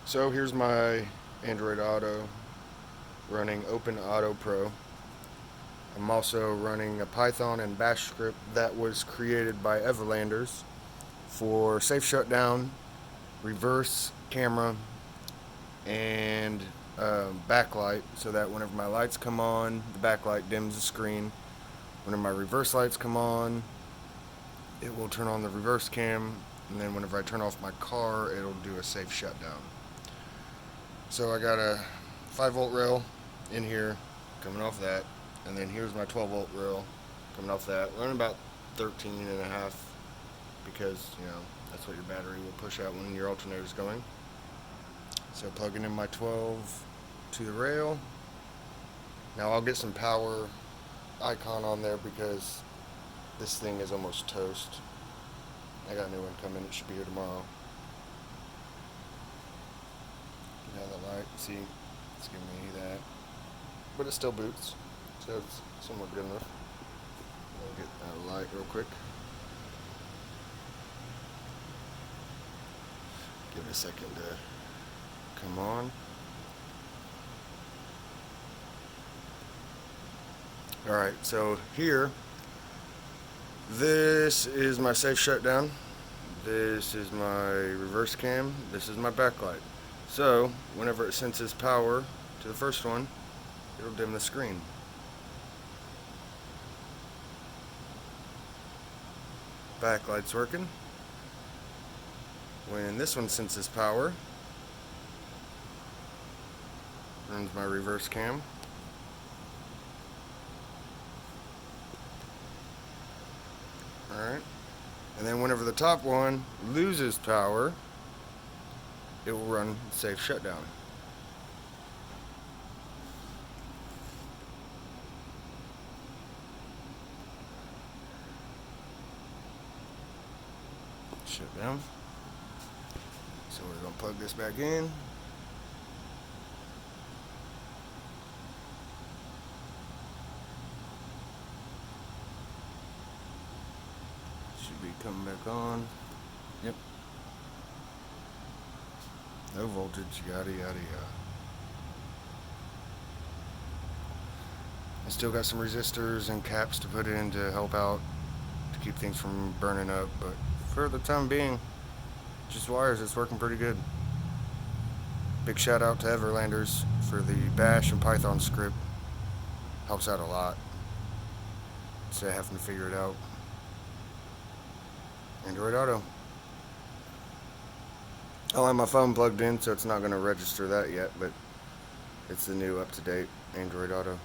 So here's my Android Auto running OpenAutoPro. I'm also running a Python and Bash script that was created by Everlanders for safe shutdown, reverse camera, and backlight, so that whenever my lights come on, the backlight dims the screen. Whenever my reverse lights come on, it will turn on the reverse cam, and then whenever I turn off my car, it'll do a safe shutdown. So I got a 5-volt rail in here coming off that, and then here's my 12-volt rail coming off that. Running about 13.5 because, that's what your battery will push out when your alternator is going. So plugging in my 12 to the rail. Now I'll get some power icon on there because this thing is almost toast. I got a new one coming. It should be here tomorrow. Get out of the light. See, it's giving me that. But it still boots. So it's somewhat good enough. I'll get out of the light real quick. Give it a second to come on. Alright, so here, this is my safe shutdown. This is my reverse cam. This is my backlight. So, whenever it senses power to the first one, it'll dim the screen. Backlight's working. When this one senses power, runs my reverse cam. Alright. And then whenever the top one loses power, it will run safe shutdown. Shutdown. So we're going to plug this back in. Should be coming back on. Yep. No voltage, yada yada yada. I still got some resistors and caps to put in to help out to keep things from burning up, but for the time being, just wires. It's working pretty good. Big shout out to Everlanders for the Bash and Python script. Helps out a lot instead of having to figure it out. Android Auto. I don't have my phone plugged in, so it's not going to register that yet, but it's the new up-to-date Android Auto.